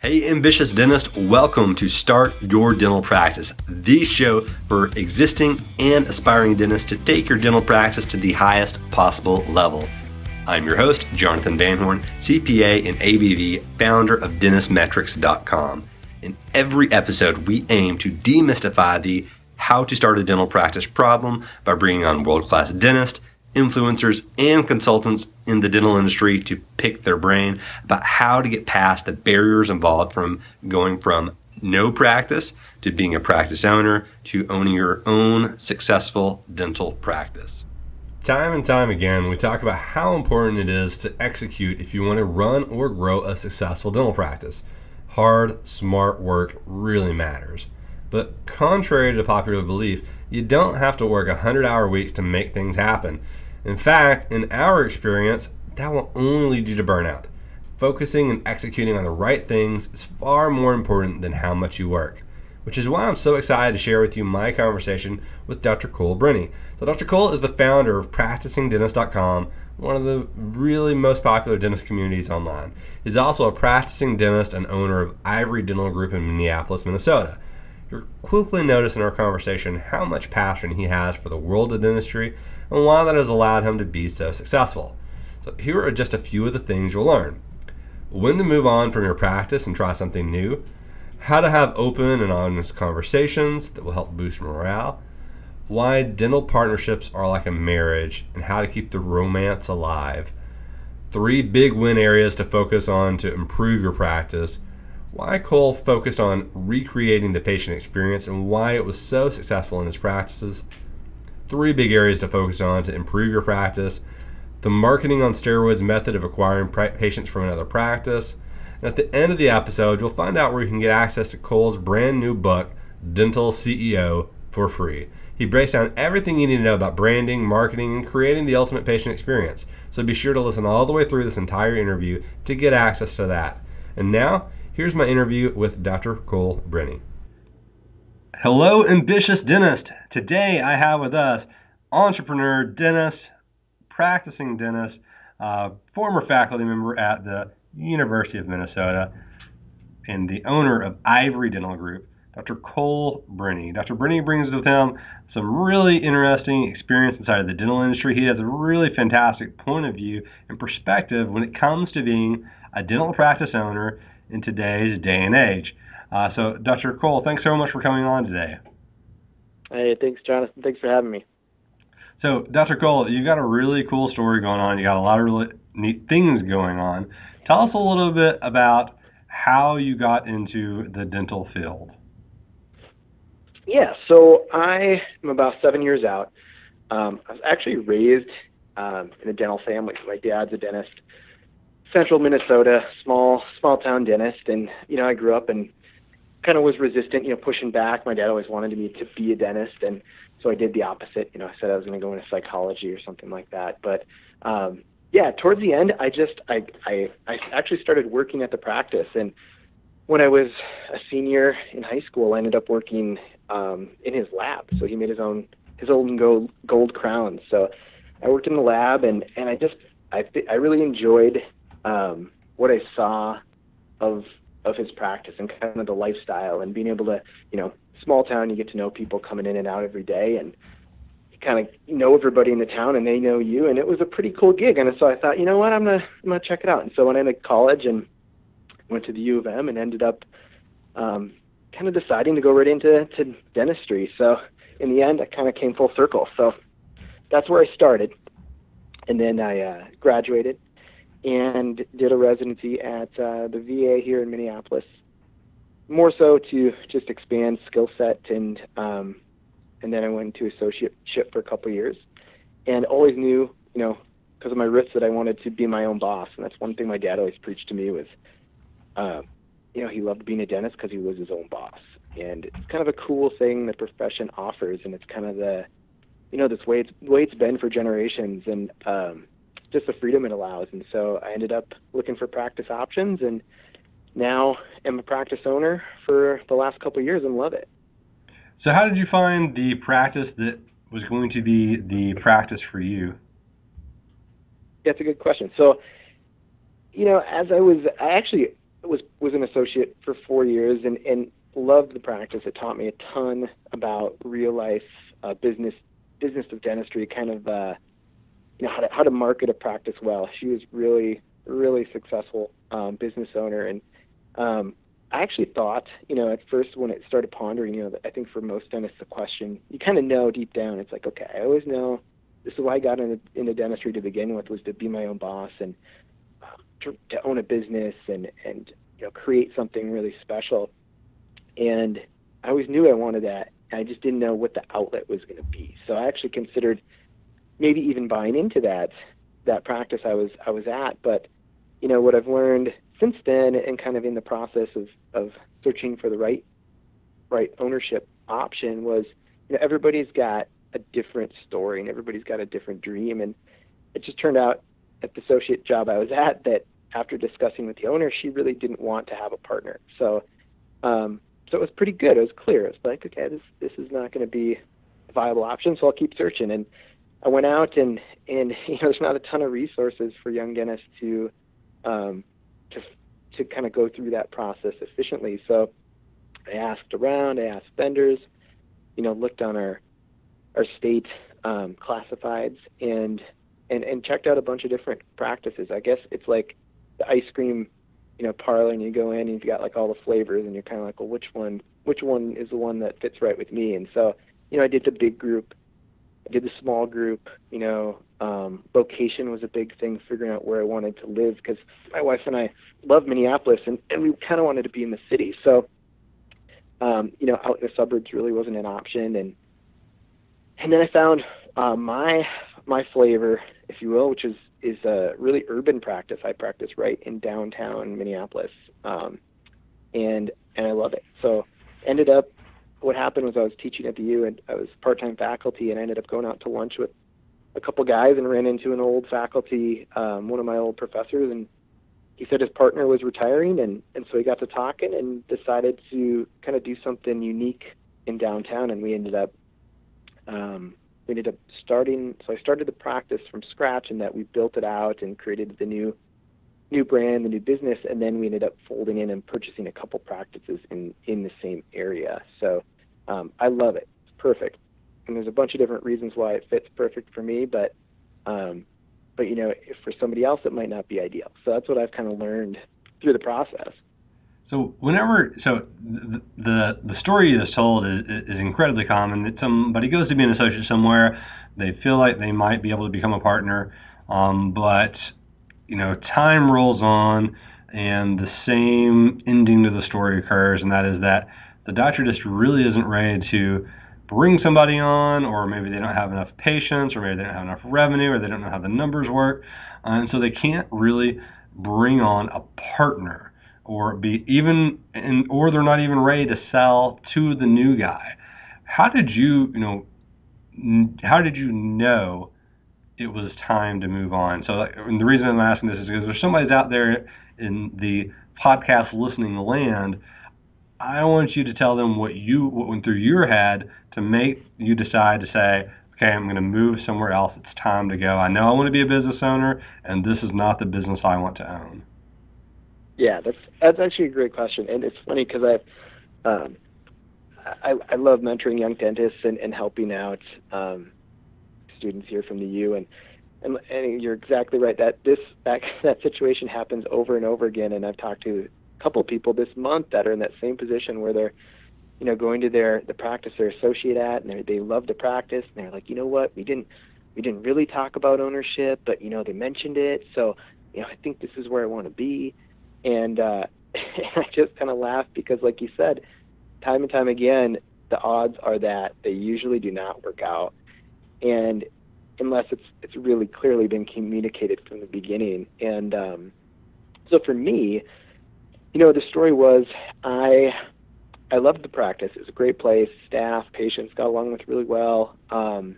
Hey, ambitious dentist, welcome to Start Your Dental Practice, the show for existing and aspiring dentists to take your dental practice to the highest possible level. I'm your host, Jonathan Van Horn, CPA and ABV, founder of dentistmetrics.com. In every episode, we aim to demystify the how to start a dental practice problem by bringing on world-class dentists, influencers, and consultants in the dental industry to pick their brain about how to get past the barriers involved from going from no practice to being a practice owner to owning your own successful dental practice. Time and time again, we talk about how important it is to execute if you want to run or grow a successful dental practice. Hard, smart work really matters. But contrary to popular belief, you don't have to work 100-hour weeks to make things happen. In fact, in our experience, that will only lead you to burnout. Focusing and executing on the right things is far more important than how much you work, which is why I'm so excited to share with you my conversation with Dr. Cole Brenny. So Dr. Cole is the founder of PracticingDentist.com, one of the really most popular dentist communities online. He's also a practicing dentist and owner of Ivory Dental Group in Minneapolis, Minnesota. You'll quickly notice in our conversation how much passion he has for the world of dentistry and why that has allowed him to be so successful. So here are just a few of the things you'll learn. When to move on from your practice and try something new, how to have open and honest conversations that will help boost morale, why dental partnerships are like a marriage and how to keep the romance alive, 3 big win areas to focus on to improve your practice, why Cole focused on recreating the patient experience and why it was so successful in his practices, 3 big areas to focus on to improve your practice, the marketing on steroids method of acquiring patients from another practice, and at the end of the episode, you'll find out where you can get access to Cole's brand new book, Dental CEO, for free. He breaks down everything you need to know about branding, marketing, and creating the ultimate patient experience. So be sure to listen all the way through this entire interview to get access to that. And now, here's my interview with Dr. Cole Brenny. Hello, ambitious dentist. Today I have with us entrepreneur, dentist, practicing dentist, former faculty member at the University of Minnesota, and the owner of Ivory Dental Group, Dr. Cole Brenny. Dr. Brenny brings with him some really interesting experience inside of the dental industry. He has a really fantastic point of view and perspective when it comes to being a dental practice owner in today's day and age. So, Dr. Cole, thanks so much for coming on today. Hey, thanks, Jonathan. Thanks for having me. So, Dr. Cole, you've got a really cool story going on. You got a lot of really neat things going on. Tell us a little bit about how you got into the dental field. Yeah, so I am about 7 years out. I was actually raised in a dental family. My dad's a dentist, central Minnesota, small town dentist, and I grew up and kind of was resistant, pushing back. My dad always wanted me to be a dentist, and so I did the opposite. I said I was going to go into psychology or something like that. But towards the end, I actually started working at the practice, and when I was a senior in high school, I ended up working in his lab. So he made his own gold crowns. So I worked in the lab, and I really enjoyed what I saw of his practice and kind of the lifestyle and being able to, small town, you get to know people coming in and out every day, and you kind of know everybody in the town and they know you, and it was a pretty cool gig. And so I thought, you know what, I'm gonna check it out. And so I went into college and went to the U of M and ended up kind of deciding to go right into dentistry. So in the end, I kind of came full circle. So that's where I started. And then I graduated and did a residency at the VA here in Minneapolis, more so to just expand skill set, and then I went into associateship for a couple of years, and always knew, because of my roots, that I wanted to be my own boss. And that's one thing my dad always preached to me was, he loved being a dentist because he was his own boss. And it's kind of a cool thing the profession offers, and it's kind of the, this way it's been for generations, and just the freedom it allows. And so I ended up looking for practice options, and now am a practice owner for the last couple of years and love it. So how did you find the practice that was going to be the practice for you? That's a good question. So, as I actually was an associate for 4 years and loved the practice. It taught me a ton about real life business of dentistry, kind of how to market a practice well. She was really successful business owner, and I actually thought, at first when it started pondering, I think for most dentists the question, you kind of know deep down, it's like, okay, I always know this is why I got into dentistry to begin with, was to be my own boss and to own a business and create something really special. And I always knew I wanted that. I just didn't know what the outlet was going to be. So I actually considered maybe even buying into that practice I was at. But what I've learned since then, and kind of in the process of searching for the right ownership option, was everybody's got a different story and everybody's got a different dream. And it just turned out at the associate job I was at that after discussing with the owner, she really didn't want to have a partner. So it was pretty good. It was clear. It's like, okay, this is not going to be a viable option, so I'll keep searching. And I went out and there's not a ton of resources for young dentists to kind of go through that process efficiently. So I asked around, I asked vendors, looked on our state classifieds and checked out a bunch of different practices. I guess it's like the ice cream, parlor, and you go in and you've got like all the flavors and you're kind of like, well, which one is the one that fits right with me? And so, I did the big group, I did the small group, location was a big thing, figuring out where I wanted to live, because my wife and I love Minneapolis and we kind of wanted to be in the city. So, out in the suburbs really wasn't an option. And then I found my flavor, if you will, which is a really urban practice. I practice right in downtown Minneapolis, and I love it. So what happened was I was teaching at the U, and I was part-time faculty, and I ended up going out to lunch with a couple guys and ran into an old faculty, one of my old professors, and he said his partner was retiring, and so he got to talking and decided to kind of do something unique in downtown, and we ended up starting. So I started the practice from scratch, and that we built it out and created the new brand, the new business, and then we ended up folding in and purchasing a couple practices in the same area. So I love it. It's perfect. And there's a bunch of different reasons why it fits perfect for me, but if for somebody else it might not be ideal. So that's what I've kind of learned through the process. So the story you just told is incredibly common. That somebody goes to be an associate somewhere, they feel like they might be able to become a partner, but time rolls on and the same ending to the story occurs, and that is that the doctor just really isn't ready to bring somebody on, or maybe they don't have enough patients, or maybe they don't have enough revenue, or they don't know how the numbers work, and so they can't really bring on a partner, or they're not even ready to sell to the new guy. How did you know it was time to move on? So, and the reason I'm asking this is because there's somebody's out there in the podcast listening land. I want you to tell them what went through your head to make you decide to say, okay, I'm going to move somewhere else. It's time to go. I know I want to be a business owner, and this is not the business I want to own. Yeah, that's actually a great question, and it's funny because I love mentoring young dentists and helping out students here from the U, and you're exactly right that that situation happens over and over again. And I've talked to a couple of people this month that are in that same position where they're going to the practice they're associate at, and they love the practice, and they're like, what, we didn't really talk about ownership, but they mentioned it, so I think this is where I want to be. And I just kind of laugh because, like you said, time and time again, the odds are that they usually do not work out, and unless it's really clearly been communicated from the beginning. And so for me, the story was I loved the practice. It was a great place. Staff, patients got along with really well. And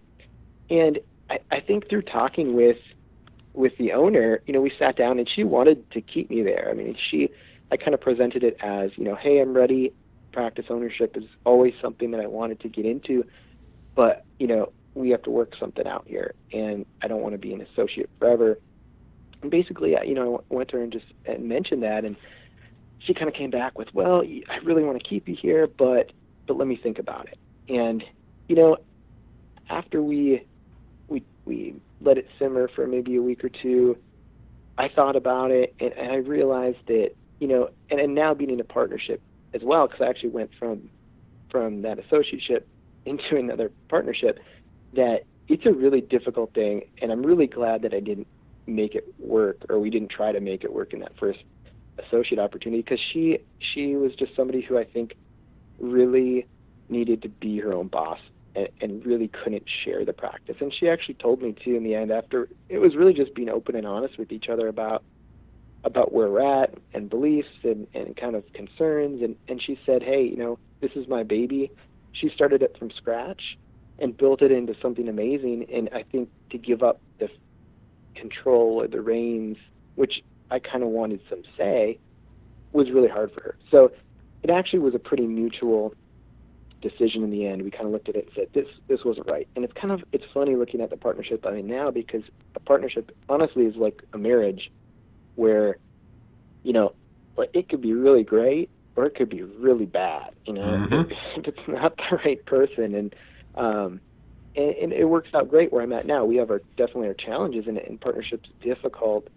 I think through talking with the owner, we sat down and she wanted to keep me there. I mean, I kind of presented it as, hey, I'm ready. Practice ownership is always something that I wanted to get into, but, we have to work something out here, and I don't want to be an associate forever. And basically, I went to her and just mentioned that, and she kind of came back with, well, I really want to keep you here, but let me think about it. And, after we let it simmer for maybe a week or two, I thought about it, and I realized that, and now being in a partnership as well, because I actually went from that associateship into another partnership, that it's a really difficult thing, and I'm really glad that I didn't make it work, or we didn't try to make it work in that first associate opportunity, because she was just somebody who I think really needed to be her own boss and really couldn't share the practice. And she actually told me too in the end, after it was really just being open and honest with each other about where we're at and beliefs and kind of concerns. And she said, hey, this is my baby. She started it from scratch and built it into something amazing. And I think to give up the control or the reins, which I kind of wanted some say, was really hard for her. So it actually was a pretty mutual decision in the end. We kind of looked at it and said, this wasn't right. And it's funny looking at the partnership I'm in now, because a partnership honestly is like a marriage where, it could be really great or it could be really bad, Mm-hmm. if it's not the right person. And it works out great where I'm at now. We have definitely our challenges, and partnerships difficult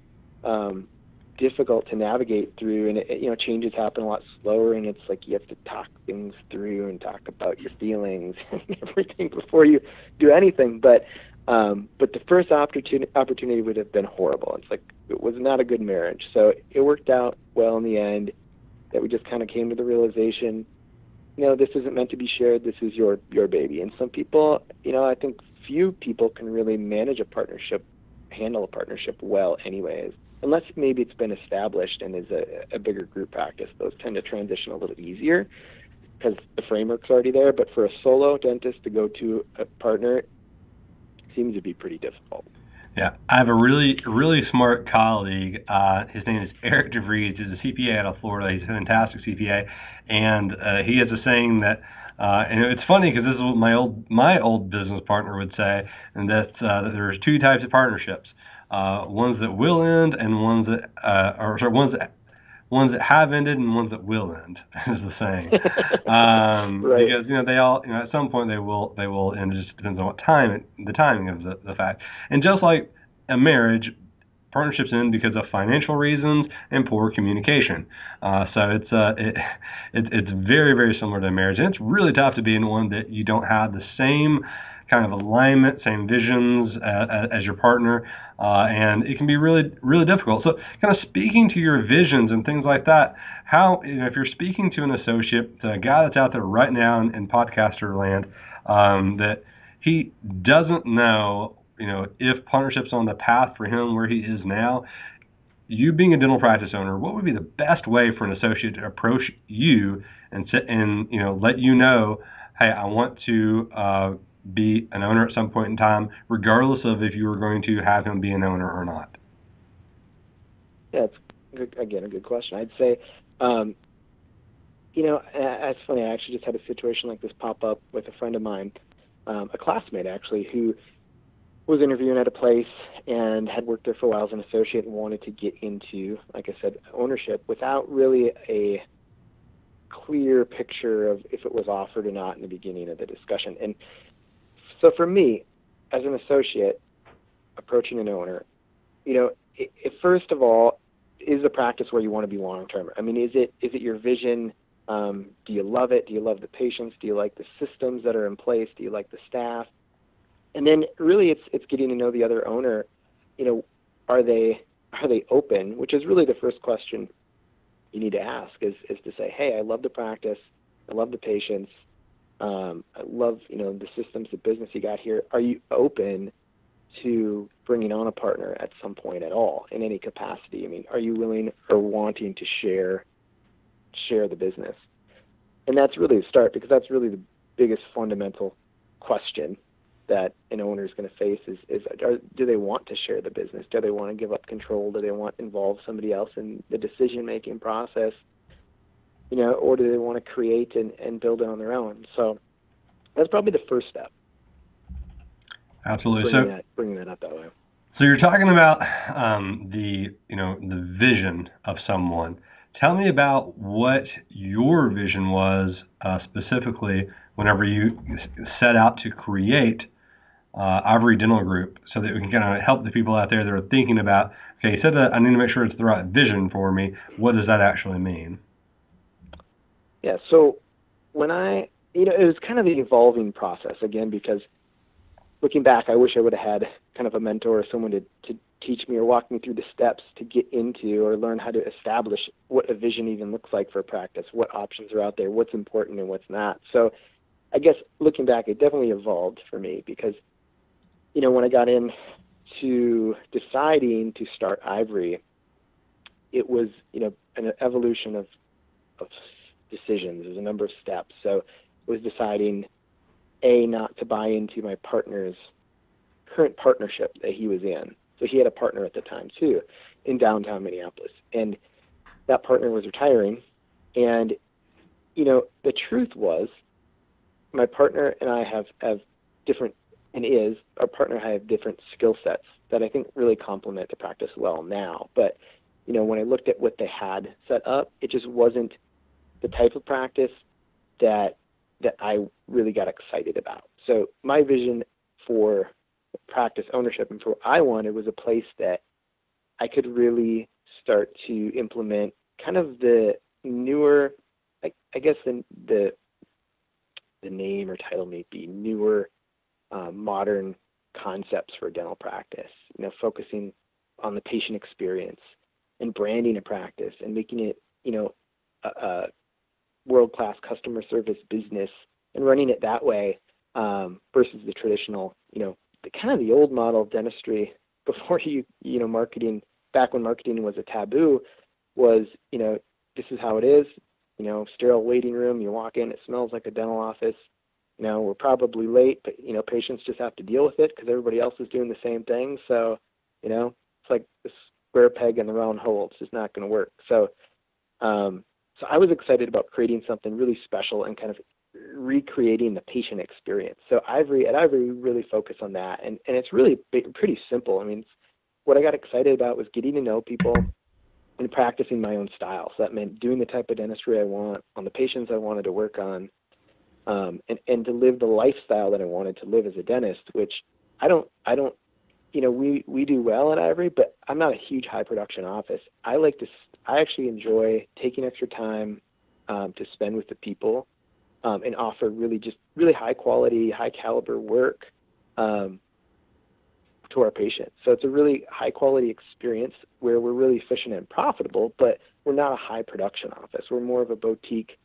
to navigate through, and changes happen a lot slower, and it's like you have to talk things through and talk about your feelings and everything before you do anything. But the first opportunity would have been horrible. It's like it was not a good marriage. So it worked out well in the end, that we just kind of came to the realization, this isn't meant to be shared. This is your baby. And some people, I think few people can really manage a partnership, handle a partnership well anyways, unless maybe it's been established and is a bigger group practice. Those tend to transition a little easier because the framework's already there. But for a solo dentist to go to a partner, it seems to be pretty difficult. Yeah, I have a really, really smart colleague. His name is Eric DeVries. He's a CPA out of Florida. He's a fantastic CPA, and he has a saying that, and it's funny because this is what my old business partner would say, and that there's two types of partnerships: ones that will end, and ones that have ended, and ones that will end. Is the saying. Right. Because they all at some point they will end. It just depends on the timing of the fact. And just like a marriage, partnerships end because of financial reasons and poor communication. So it's very, very similar to a marriage, and it's really tough to be in one that you don't have the same kind of alignment, same visions as your partner, and it can be really, really difficult. So kind of speaking to your visions and things like that, how, if you're speaking to an associate, a guy that's out there right now in podcaster land, that he doesn't know, if partnership's on the path for him where he is now, you being a dental practice owner, what would be the best way for an associate to approach you and let you know, hey, I want to be an owner at some point in time, regardless of if you were going to have him be an owner or not? Yeah, it's a good question. I'd say, it's funny. I actually just had a situation like this pop up with a friend of mine, a classmate actually, who was interviewing at a place and had worked there for a while as an associate and wanted to get into, like I said, ownership without really a clear picture of if it was offered or not in the beginning of the discussion. And so for me, as an associate approaching an owner, first of all, is the practice where you want to be long term? I mean, is it your vision? Do you love it? Do you love the patients? Do you like the systems that are in place? Do you like the staff? And then really it's getting to know the other owner. Are they open? Which is really the first question you need to ask is to say, hey, I love the practice. I love the patients. I love, the systems, the business you got here. Are you open to bringing on a partner at some point at all in any capacity? I mean, are you willing or wanting to share the business? And that's really the start, because that's really the biggest fundamental question that an owner is going to face is do they want to share the business? Do they want to give up control? Do they want to involve somebody else in the decision-making process? Or do they want to create and build it on their own? So that's probably the first step. Absolutely. Bringing that up that way. So you're talking about the vision of someone. Tell me about what your vision was specifically whenever you set out to create Ivory Dental Group, so that we can kind of help the people out there that are thinking about, okay, you said that I need to make sure it's the right vision for me. What does that actually mean? Yeah, so when it was kind of an evolving process, again, because looking back, I wish I would have had kind of a mentor or someone to teach me or walk me through the steps to get into or learn how to establish what a vision even looks like for a practice, what options are out there, what's important and what's not. So I guess looking back, it definitely evolved for me because, when I got into deciding to start Ivory, it was, an evolution of decisions. There's a number of steps. So it was deciding, not to buy into my partner's current partnership that he was in. So he had a partner at the time too in downtown Minneapolis. And that partner was retiring. And, the truth was my partner and I have different, our partner and I have different skill sets that I think really complement the practice well now. But, when I looked at what they had set up, it just wasn't the type of practice that I really got excited about. So my vision for practice ownership and for what I wanted was a place that I could really start to implement kind of the newer, I guess the name or title may be newer, modern concepts for dental practice, focusing on the patient experience and branding a practice and making it, a world-class customer service business and running it that way versus the traditional, the old model of dentistry before marketing, back when marketing was a taboo, was, this is how it is, sterile waiting room, you walk in, it smells like a dental office, we're probably late, but, patients just have to deal with it because everybody else is doing the same thing. So, it's like the square peg in the round hole. It's just not going to work. So I was excited about creating something really special and kind of recreating the patient experience. So at Ivory, we really focus on that. And it's really pretty simple. I mean, what I got excited about was getting to know people and practicing my own style. So that meant doing the type of dentistry I want on the patients I wanted to work on, and to live the lifestyle that I wanted to live as a dentist, which I don't, we do well at Ivory, but I'm not a huge high production office. I actually enjoy taking extra time to spend with the people and offer really high quality, high caliber work to our patients. So it's a really high quality experience where we're really efficient and profitable, but we're not a high production office. We're more of a boutique,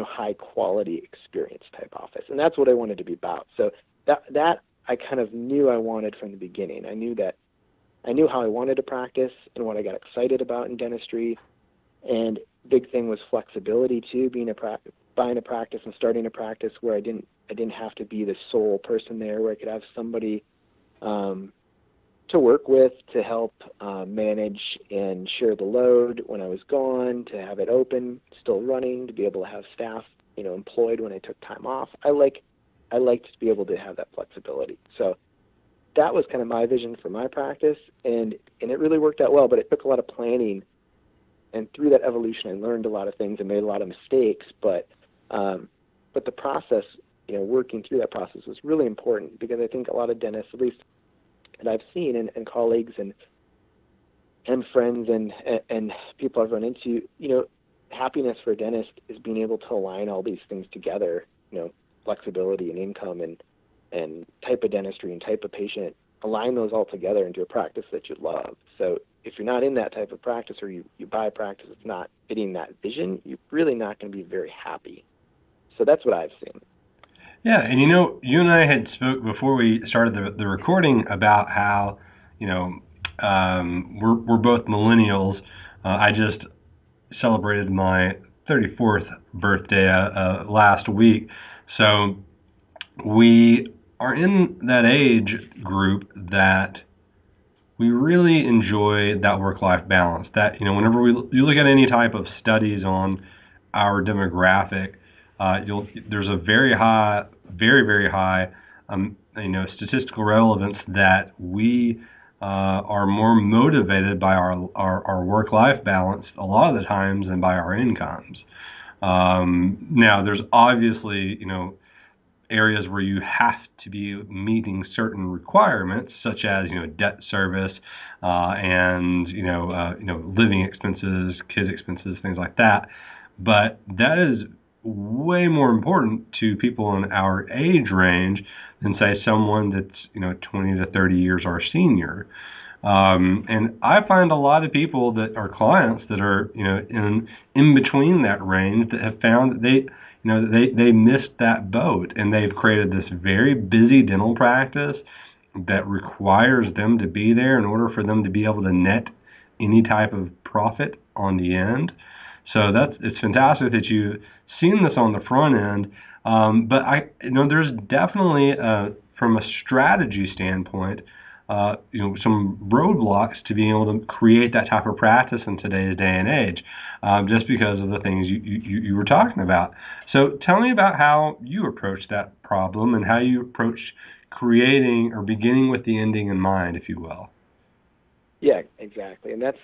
high quality experience type office. And that's what I wanted to be about. So that I kind of knew I wanted from the beginning. I knew how I wanted to practice and what I got excited about in dentistry. And big thing was flexibility too, buying a practice and starting a practice where I didn't have to be the sole person there, where I could have somebody to work with to help manage and share the load when I was gone, to have it open, still running, to be able to have staff, employed when I took time off. I liked to be able to have that flexibility. So that was kind of my vision for my practice, and it really worked out well, but it took a lot of planning. And through that evolution, I learned a lot of things and made a lot of mistakes, but the process, working through that process was really important, because I think a lot of dentists, at least that I've seen, and colleagues and friends and people I've run into, happiness for a dentist is being able to align all these things together, flexibility and income and type of dentistry and type of patient, align those all together into a practice that you love. So if you're not in that type of practice, or you buy a practice that's not fitting that vision, you're really not going to be very happy. So that's what I've seen. Yeah, and you and I had spoke before we started the recording about how, we're both millennials. I just celebrated my 34th birthday last week, so we are in that age group that we really enjoy that work-life balance. That, whenever you look at any type of studies on our demographic, there's a very high, statistical relevance that we are more motivated by our work-life balance a lot of the times than by our incomes. Now, there's obviously, areas where you have to be meeting certain requirements, such as debt service and living expenses, kids expenses, things like that. But that is way more important to people in our age range than say someone that's 20 to 30 years our senior. And I find a lot of people that are clients that are in between that range that have found that they missed that boat, and they've created this very busy dental practice that requires them to be there in order for them to be able to net any type of profit on the end. So it's fantastic that you've seen this on the front end. But there's definitely from a strategy standpoint, some roadblocks to being able to create that type of practice in today's day and age, just because of the things you were talking about. So tell me about how you approach that problem and how you approach creating or beginning with the ending in mind, if you will. Yeah, exactly. And that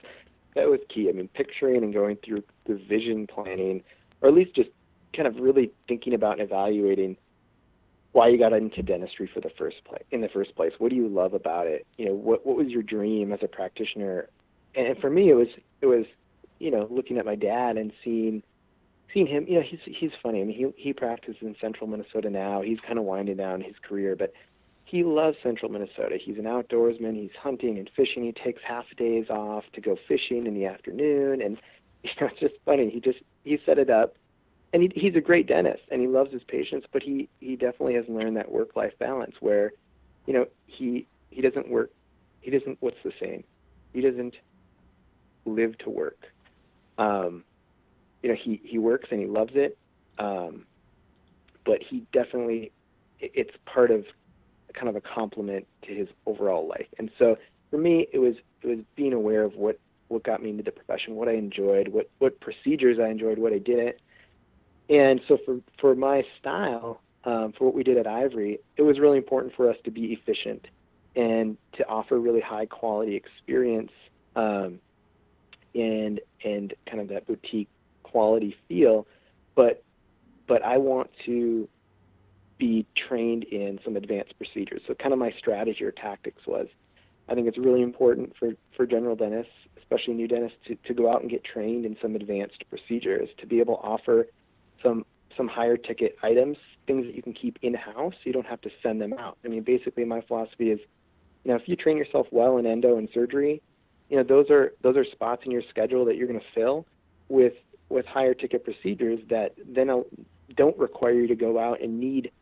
was key. I mean, picturing and going through the vision planning, or at least just kind of really thinking about and evaluating why you got into dentistry in the first place. What do you love about it? What was your dream as a practitioner? And for me, it was looking at my dad and seeing him. He's funny. I mean, he practices in central Minnesota now. He's kind of winding down his career, but he loves central Minnesota. He's an outdoorsman. He's hunting and fishing. He takes half days off to go fishing in the afternoon, and it's just funny. He set it up. And he's a great dentist, and he loves his patients, but he definitely has learned that work-life balance where, he doesn't work. What's the saying? He doesn't live to work. He works and he loves it, but he definitely, it's part of kind of a complement to his overall life. And so for me, it was being aware of what got me into the profession, what I enjoyed, what procedures I enjoyed, what I didn't. And so for my style, for what we did at Ivory, it was really important for us to be efficient and to offer really high quality experience, and kind of that boutique quality feel. But I want to be trained in some advanced procedures. So kind of my strategy or tactics was, I think it's really important for general dentists, especially new dentists, to go out and get trained in some advanced procedures, to be able to offer some higher ticket items, things that you can keep in-house. You don't have to send them out. I mean, basically my philosophy is, if you train yourself well in endo and surgery, those are spots in your schedule that you're going to fill with higher ticket procedures that then don't require you to go out and need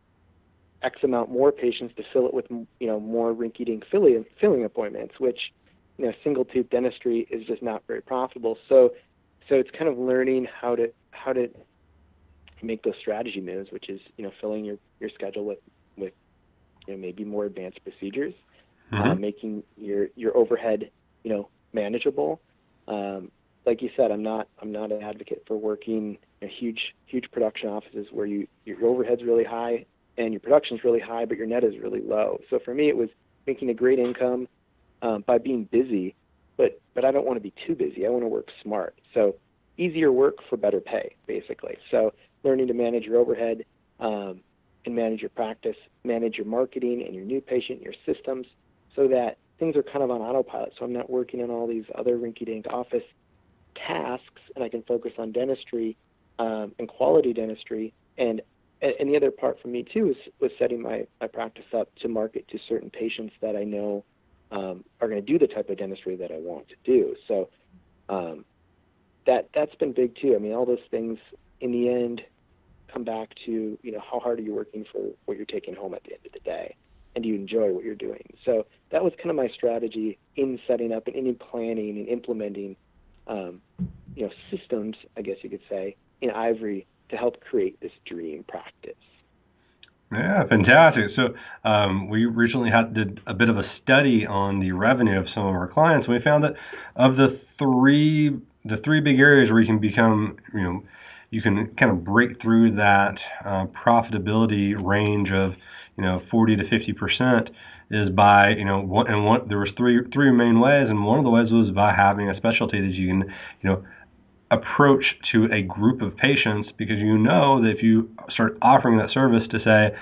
X amount more patients to fill it with, more rinky-dink filling appointments, which, single tooth dentistry is just not very profitable. So it's kind of learning how to make those strategy moves, which is, filling your schedule with maybe more advanced procedures, making your overhead, manageable. Like you said, I'm not an advocate for working in huge production offices where your overhead's really high and your production's really high, but your net is really low. So for me, it was making a great income by being busy, but I don't want to be too busy. I want to work smart. So easier work for better pay, basically. So learning to manage your overhead and manage your practice, manage your marketing and your new patient, your systems, so that things are kind of on autopilot. So I'm not working on all these other rinky-dink office tasks, and I can focus on dentistry and quality dentistry. And the other part for me too was setting my practice up to market to certain patients that I know are going to do the type of dentistry that I want to do. So that's been big too. I mean, all those things in the end come back to, how hard are you working for what you're taking home at the end of the day, and do you enjoy what you're doing? So that was kind of my strategy in setting up and in planning and implementing, systems, I guess you could say, in Ivory to help create this dream practice. Yeah, fantastic. So we recently did a bit of a study on the revenue of some of our clients, and we found that of the three big areas where you can become, you can kind of break through that profitability range of, 40 to 50% is by, there was three main ways, and one of the ways was by having a specialty that you can, approach to a group of patients, because that if you start offering that service to, say,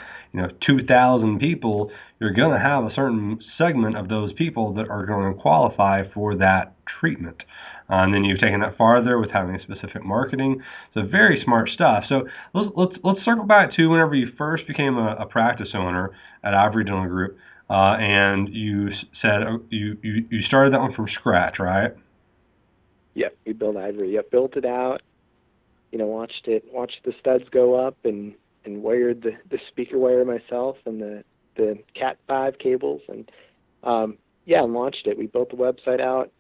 2,000 people, you're going to have a certain segment of those people that are going to qualify for that treatment. And then you've taken that farther with having specific marketing. So very smart stuff. So let's circle back to whenever you first became a practice owner at Ivory Dental Group, and you said you started that one from scratch, right? Yep, we built Ivory. Yep, built it out. Watched the studs go up and wired the speaker wire myself and the Cat 5 cables, and launched it. We built the website out,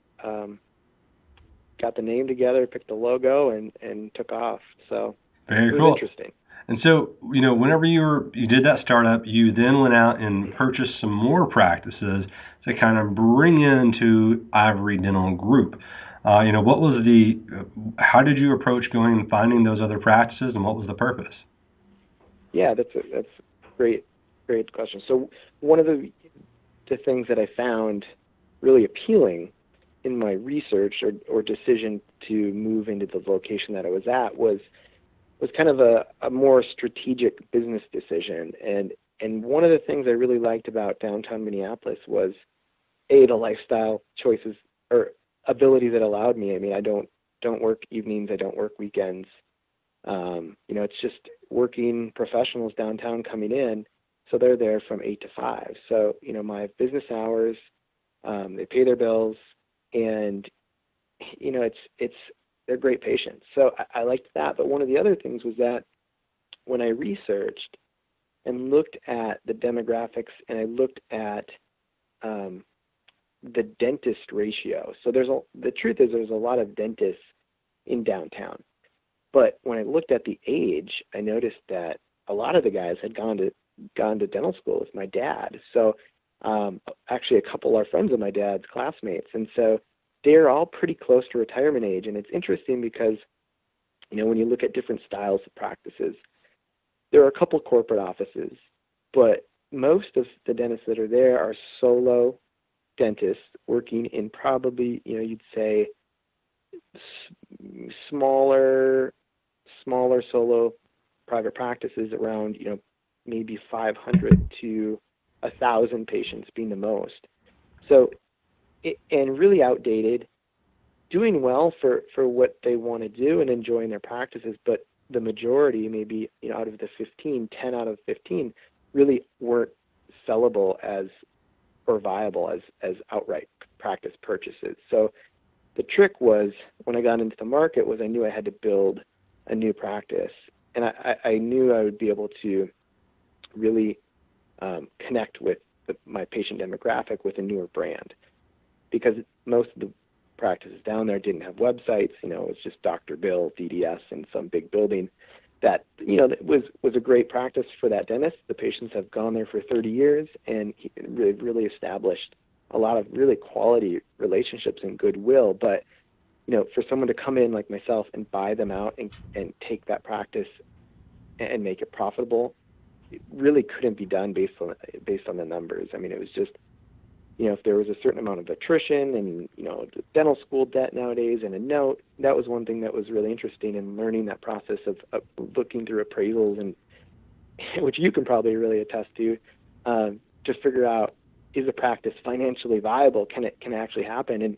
got the name together, picked the logo, and took off. So very it was cool. Interesting. And so, whenever you did that startup, you then went out and purchased some more practices to kind of bring into Ivory Dental Group. What was how did you approach going and finding those other practices, and what was the purpose? Yeah, that's a great question. So one of the things that I found really appealing in my research or decision to move into the location that I was at was kind of a more strategic business decision. And one of the things I really liked about downtown Minneapolis was the lifestyle choices or ability that allowed me. I mean, I don't work evenings, I don't work weekends. It's just working professionals downtown coming in, so they're there from 8 to 5. So, my business hours, they pay their bills, and they're great patients. So I liked that. But one of the other things was that when I researched and looked at the demographics and I looked at the dentist ratio. So the truth is there's a lot of dentists in downtown. But when I looked at the age, I noticed that a lot of the guys had gone to dental school with my dad. So actually a couple are friends of my dad's classmates. And so they're all pretty close to retirement age. And it's interesting because, when you look at different styles of practices, there are a couple corporate offices, but most of the dentists that are there are solo dentists working in probably, you'd say smaller solo private practices around, maybe 500 to 1,000 patients being the most. So, and really outdated, doing well for what they want to do and enjoying their practices, but the majority, maybe out of the 10 out of 15 really weren't sellable or viable as outright practice purchases. So the trick was, when I got into the market, was I knew I had to build a new practice, and I knew I would be able to really connect with my patient demographic with a newer brand, because most of the practices down there didn't have websites. It was just Dr. Bill, DDS, in some big building that, that was a great practice for that dentist. The patients have gone there for 30 years, and he really established a lot of really quality relationships and goodwill. But, for someone to come in like myself and buy them out and take that practice and make it profitable, it really couldn't be done based on the numbers. I mean, it was just, if there was a certain amount of attrition and, the dental school debt nowadays and a note, that was one thing that was really interesting in learning that process of looking through appraisals, and which you can probably really attest to figure out, is a practice financially viable? Can it actually happen?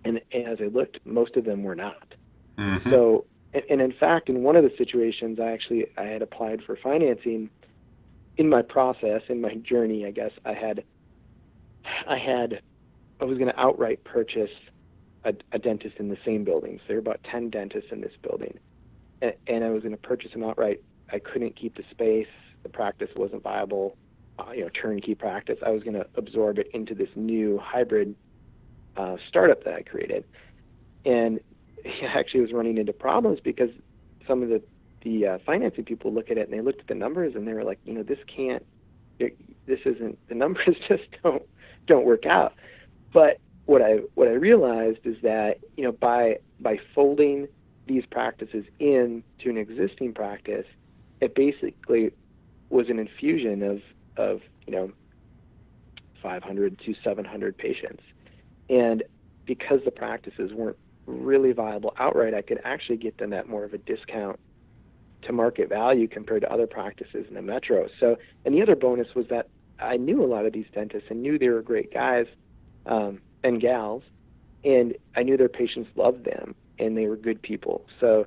And as I looked, most of them were not. Mm-hmm. So, and in fact, in one of the situations, I had applied for financing. In my process, in my journey, I guess I was going to outright purchase a dentist in the same building. So there were about 10 dentists in this building, and I was going to purchase them outright. I couldn't keep the space. The practice wasn't viable. Turnkey practice. I was going to absorb it into this new hybrid startup that I created, and I actually was running into problems because some of the financing people look at it and they looked at the numbers and they were like, this isn't, the numbers just don't work out. But what I realized is that, by folding these practices in to an existing practice, it basically was an infusion of 500 to 700 patients. And because the practices weren't really viable outright, I could actually get them at more of a discount to market value compared to other practices in the metro. So, and the other bonus was that I knew a lot of these dentists and knew they were great guys and gals, and I knew their patients loved them and they were good people. So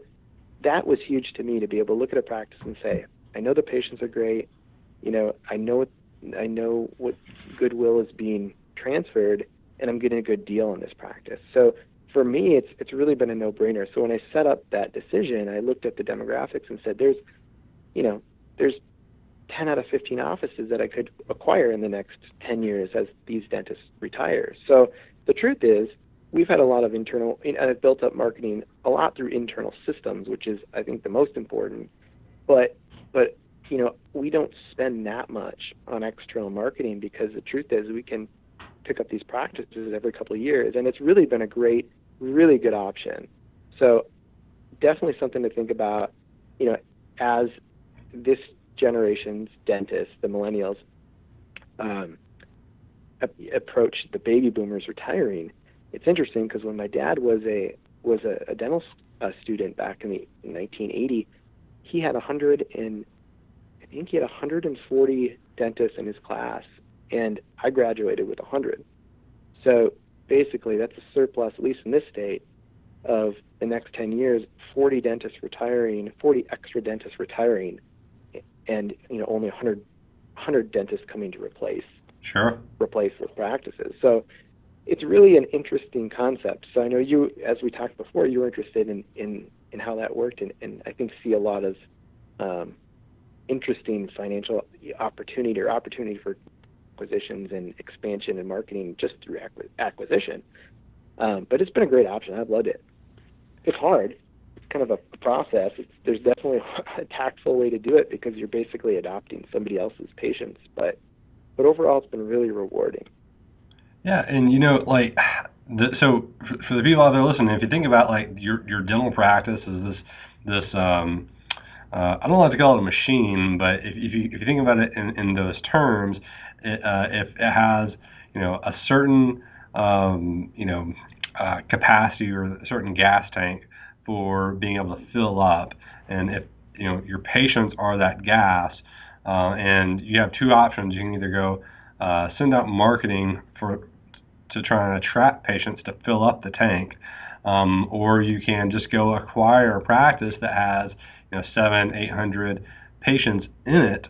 that was huge to me, to be able to look at a practice and say, I know the patients are great. I know what goodwill is being transferred, and I'm getting a good deal on this practice. So for me, it's really been a no-brainer. So when I set up that decision, I looked at the demographics and said, there's 10 out of 15 offices that I could acquire in the next 10 years as these dentists retire. So the truth is, we've had a lot of internal, and I've built up marketing a lot through internal systems, which is, I think, the most important. But we don't spend that much on external marketing, because the truth is we can pick up these practices every couple of years, and it's really been a great, really good option. So definitely something to think about, as this generation's dentists, the millennials, approach the baby boomers retiring. It's interesting because when my dad was a dental student back in 1980, he had 140 dentists in his class, and I graduated with 100. So basically, that's a surplus, at least in this state, of the next 10 years, 40 dentists retiring, 40 extra dentists retiring, and only 100 dentists coming to replace those practices. So it's really an interesting concept. So I know you, as we talked before, you were interested in how that worked, and I think see a lot of interesting financial opportunity for acquisitions and expansion and marketing just through acquisition. But it's been a great option. I've loved it. It's hard. It's kind of a process. There's definitely a tactful way to do it, because you're basically adopting somebody else's patients. But overall, it's been really rewarding. Yeah, and so for the people out there listening, if you think about your dental practice is this I don't like to call it a machine, but if you think about it in those terms, if it has a certain capacity or a certain gas tank for being able to fill up, and if your patients are that gas, and you have two options, you can either go send out marketing to try and attract patients to fill up the tank, or you can just go acquire a practice that has 700-800 patients in it.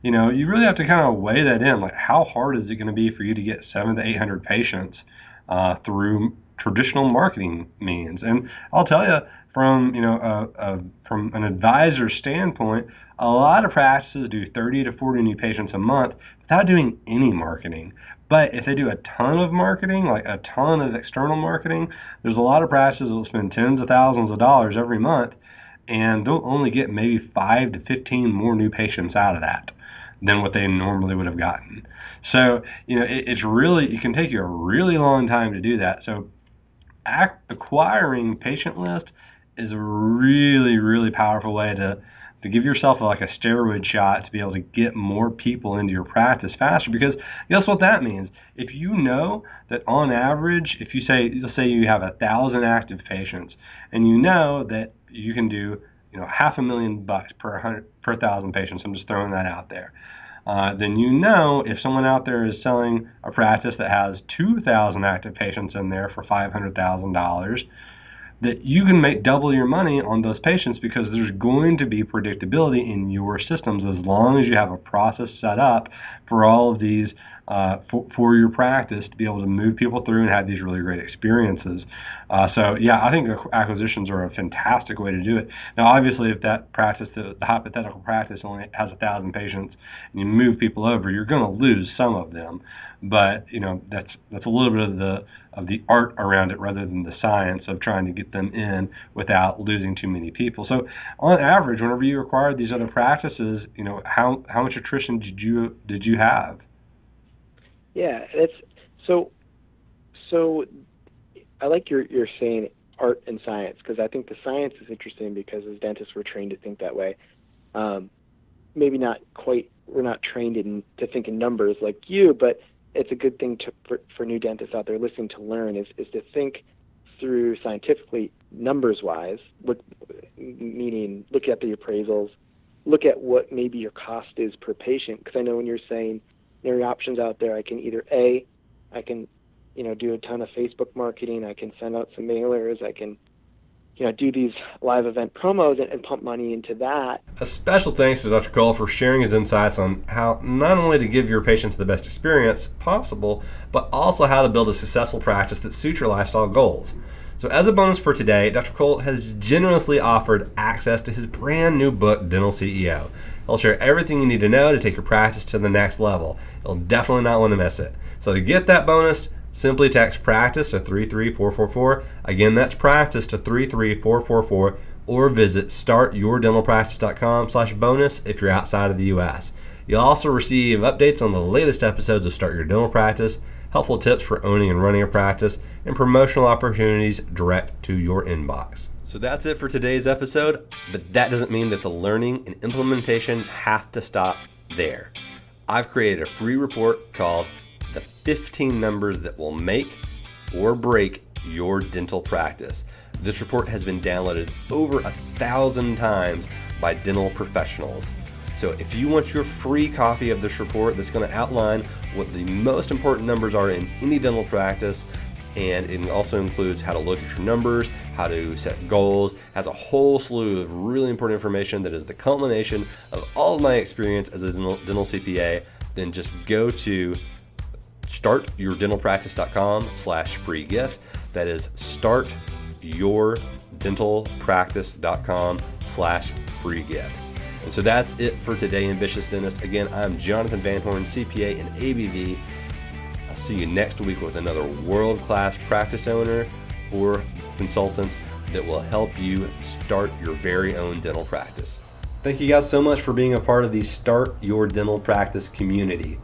You really have to kind of weigh that in. Like, how hard is it going to be for you to get 700 to 800 patients through traditional marketing means? And I'll tell you, from from an advisor standpoint, a lot of practices do 30 to 40 new patients a month without doing any marketing. But if they do a ton of marketing, like a ton of external marketing, there's a lot of practices that will spend tens of thousands of dollars every month, and they'll only get maybe 5 to 15 more new patients out of that than what they normally would have gotten. So, it's really, it can take you a really long time to do that. So acquiring patient list is a really, really powerful way to give yourself like a steroid shot to be able to get more people into your practice faster. Because guess what that means? If you know that on average, if you let's say you have 1,000 active patients, and you know that you can do $500,000 per 1,000 patients. I'm just throwing that out there. Then if someone out there is selling a practice that has 2,000 active patients in there for $500,000, that you can make double your money on those patients, because there's going to be predictability in your systems as long as you have a process set up for all of these for your practice to be able to move people through and have these really great experiences. So yeah, I think acquisitions are a fantastic way to do it. Now, obviously, if that practice, the hypothetical practice, only has 1,000 patients, and you move people over, you're going to lose some of them. But that's a little bit of the art around it, rather than the science of trying to get them in without losing too many people. So on average, whenever you acquired these other practices, how much attrition did you have? Yeah, so I like you're saying art and science, because I think the science is interesting, because as dentists we're trained to think that way. Maybe not quite we're not trained to think in numbers like you, but it's a good thing for new dentists out there listening to learn is to think through scientifically, numbers-wise, meaning look at the appraisals, look at what maybe your cost is per patient. Because I know when you're saying there are options out there, I can either I can do a ton of Facebook marketing, I can send out some mailers, I can do these live event promos and pump money into that. A special thanks to Dr. Cole for sharing his insights on how not only to give your patients the best experience possible, but also how to build a successful practice that suits your lifestyle goals. So as a bonus for today, Dr. Cole has generously offered access to his brand new book, Dental CEO. He'll share everything you need to know to take your practice to the next level. You'll definitely not want to miss it. So to get that bonus, simply text practice to 33444. Again, that's practice to 33444, or visit startyourdentalpractice.com/bonus if you're outside of the U.S. You'll also receive updates on the latest episodes of Start Your Dental Practice, helpful tips for owning and running a practice, and promotional opportunities direct to your inbox. So that's it for today's episode, but that doesn't mean that the learning and implementation have to stop there. I've created a free report called The 15 Numbers That Will Make or Break Your Dental Practice. This report has been downloaded over 1,000 times by dental professionals. So if you want your free copy of this report that's going to outline what the most important numbers are in any dental practice, and it also includes how to look at your numbers, how to set goals, has a whole slew of really important information that is the culmination of all of my experience as a dental CPA, then just go to startyourdentalpractice.com/free gift. That is startyourdentalpractice.com/free gift. And so that's it for today, Ambitious Dentist. Again, I'm Jonathan Van Horn, CPA and ABV. I'll see you next week with another world-class practice owner or consultant that will help you start your very own dental practice. Thank you guys so much for being a part of the Start Your Dental Practice community.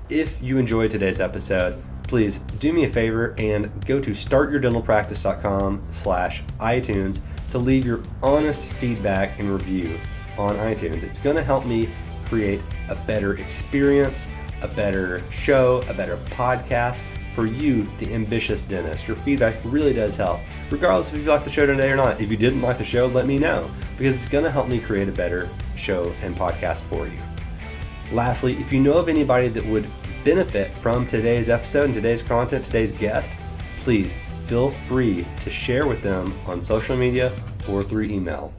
If you enjoyed today's episode, please do me a favor and go to startyourdentalpractice.com/iTunes to leave your honest feedback and review on iTunes. It's going to help me create a better experience, a better show, a better podcast for you, the ambitious dentist. Your feedback really does help, regardless if you like the show today or not. If you didn't like the show, let me know, because it's going to help me create a better show and podcast for you. Lastly, if you know of anybody that would benefit from today's episode and today's content, today's guest, please feel free to share with them on social media or through email.